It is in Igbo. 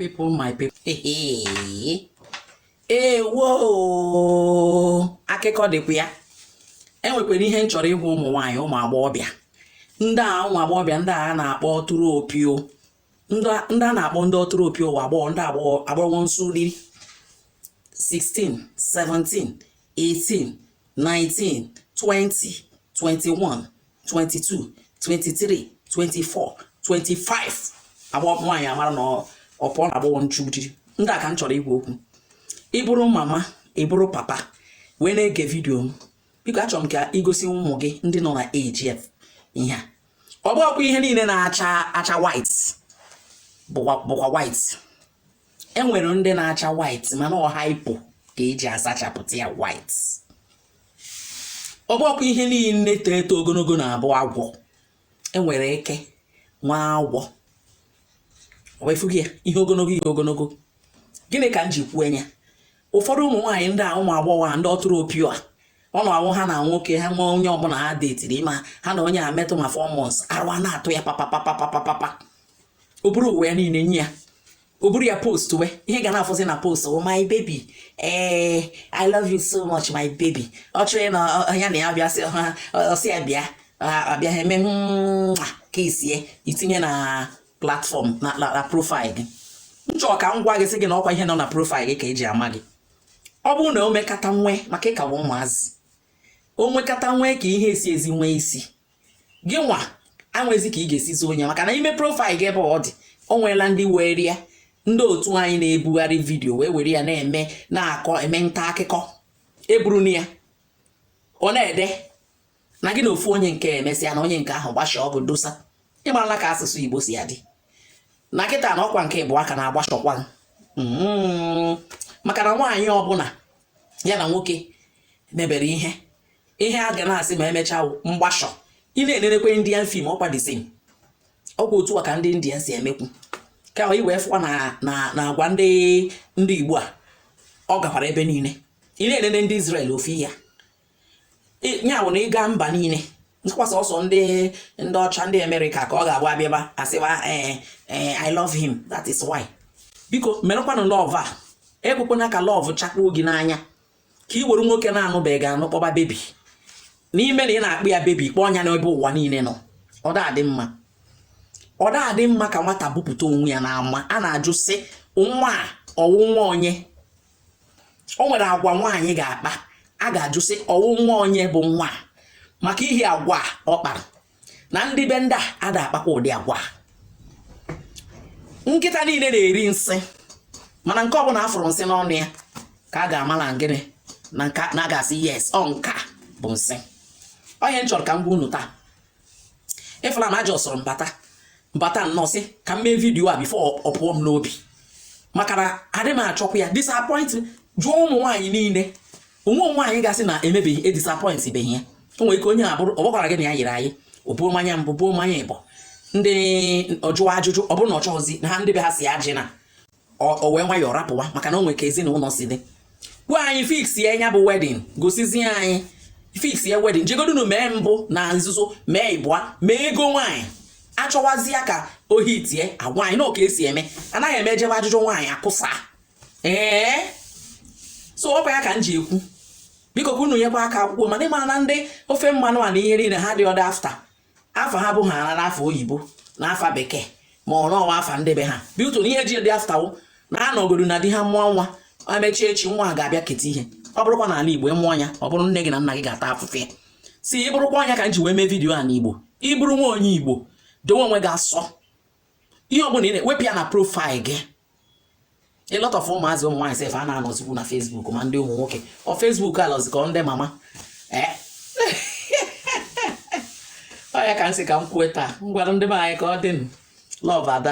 my people. Whoa! Akụkọ dịkwa ya. Enwekwara ihe nchọrọ ịgwa ụmụ nwaanyị ụmụ agbọghọbịa. Ndị a ụmụ agbọghọbịa ndị a na-akpọ ọtụrụ opio. Ndị a na-akpọ ndị ọtụrụ opio agbọghọ ndị agbọghọ nsuri 16, 17, 18, 19, 20, 21, 22, 23, 24, 25. Agbọghọ nwaanyị amara na ọpọ na agbọghọ nchụjiri. Ndị a ka m chọrọ igwe okwu. Ị bụrụ mama, ị bụrụ papa, wee na-ege vidio m. Biko achọrọ m ka igosi ụmụ gị ndị nọ na AGF ihe a. Ọ bụkwa ihe niile na-acha white bụkwa white. Enwere ndị na-acha white mana ọ hypo ka eji asachapụta ya white. Ọ bụkwa ihe niile teto ogologo na-abụ agwọ. Enwere eke nwa agwọ. Ọ bụ efughị ya ihe ogologo. Gịnị ka m ji kwuo enya? Ụfọdụ ụmụ nwaanyị ndị a ụmụ agbọghọ ndị ọtụrụ opio a ọ na-awụ ha na nwoke ha nwe onye ọbụla ha detiri ma ha na onye a metụ ma 4 months arụ a na-atụ ya papa o buru uwe ya niile nye ya o buru ya post we ihe ga na-afụzi na post oh my baby I love you so much my baby ọ chọrọ na ya na ya bịa sị ọsị ya bịa abịa ha eme ka isie itinye na platform na profile gị. Nchọ ka m gwa gị sị gị na ọkwa ihe nọ na profile gị ka eji ama gị. Ọ bụrụ na o mekata nwe maka ịkawa ụmụazị o nwekata nwe ka ihe esi ezi nwe isi gị nwa anwezi ka ị ga-esizi onye maka na ime profile gị ebe ọ dị o nweela ndị were ya ndị otu anyị na-ebugharị vidio wee were ya na-akọ eme nta akụkọ eburu na ya ọ na-ede na gị na ofu onye nke emesịa na onye nke ahụ gbasha ọgụ dosa ịmarala ka asụsụ Igbo si ya dị na kịta na ọkwa nke bụ aka na-agbashọkwa maka na nwaanyị ọbụla ya na nwoke mebere ihe a ga na-asị ma emechaa mgbashọ ị na-enenekwe Indian film ọkwa the same ọkwa otu a ka ndị India si emekwu ka ị wee fụkwa na agwa ndị Igbo a ọ gakwara ebe niile ị na-enene ndị Israel ofi ya nya bụ na ịga mba niile nkwasa ọsọ ndị ọcha ndị America ka ọ ga-abụ abịaba asịba I love him that is why. Biko merekwanụ love a ekwekwana ka love chakwa gị n'anya ka ị were nwoke na-anụbeghị anụ kpọba bebi n'ime na ị na-akpụ ya bebi kpọọ ọnya n'ebe ụwa niile nọ. Ọ da-adị mma ka nwata bupụta onwe ya n'ama a na-ajụ sị nwa a ọwụ nwa onye o nwere agwa nwaanyị ga-akpa a ga-ajụ sị ọwụ nwa onye bụ nwa maka ihe agwa ọ kpara na ndị be ndị a ada akpakwa ụdị agwa. Nkịta niile na-eri nsị mana nke ọbụla afụrụ nsị n'ọnụ ya ka a ga-amala ngịnị na nka na ga-asị yes ọ nka bụ nsị. Onye m chọrọ ka m gwa unu taa ịfụla na ajọ sọrọ mbata nnọọ sị ka m mee vidiyo a bifo ọ pụọ m n'obi maka na adị m achọkwa ya disappoint jụọ ụmụ nwaanyị niile ụmụ nwaanyị gasị na emebeghị edisappoint beghị ya o nwere ike onye abụrụ ọ bụkwara gị na ya yiri anyị o buo mmanya mbụ buo mmanya ịbọ ndị ọjụwa ajụjụ ọ bụrụ na ọ chọghịzi na ha ndị be ha si ajị na o wee nwayọọ rapụwa maka na o nwere ka ezinụlọ si dị gwa anyị fix ya nya bụ wedding gosizie anyị fix ya wedding jegodunu mee mbụ na nzuzo mee ịbụa mee ego nwaanyị achọwazi ya ka ohi tie agwa anyị na oke esi eme anaghị eme ejebe ajụjụ nwaanyị akụsa so ọkwa ya ka m ji ekwu biko kwunu nyekwa aka akwụkwọ mana ịmara na ndị ofe mmanụ a na ihe niile ha dị ọdị afọ ha bụ ha n'afọ oyibo na afa bekee ma ọ nọwa afa ndị be ha biuto na ihe ji dị aftawo na anọgodu na di ha mụọ nwa emechi echi nwa ga-abịa keta ihe ọ bụrụkwa n'ala Igbo mụọ ya ọ bụrụ nne gị na nna gị ga-ata afụfụ ya si ị bụrụkwa ọnya ka m ji wee mee vidiyo a n'Igbo ị bụrụ nwa onye Igbo dowe onwe gị asọ ihe ọbụla ị na-ewepụ ya na profaịl gị. A lot of ụmụazị ụmụ nwaanyị sef a na-anọzikwu na Facebook ma ndị ụmụ nwoke ọ Facebook alọzikọ ndị mama ọ ya ka m sị ka m kwuo taa ngwara ndị be anyị ka ọ dị love ada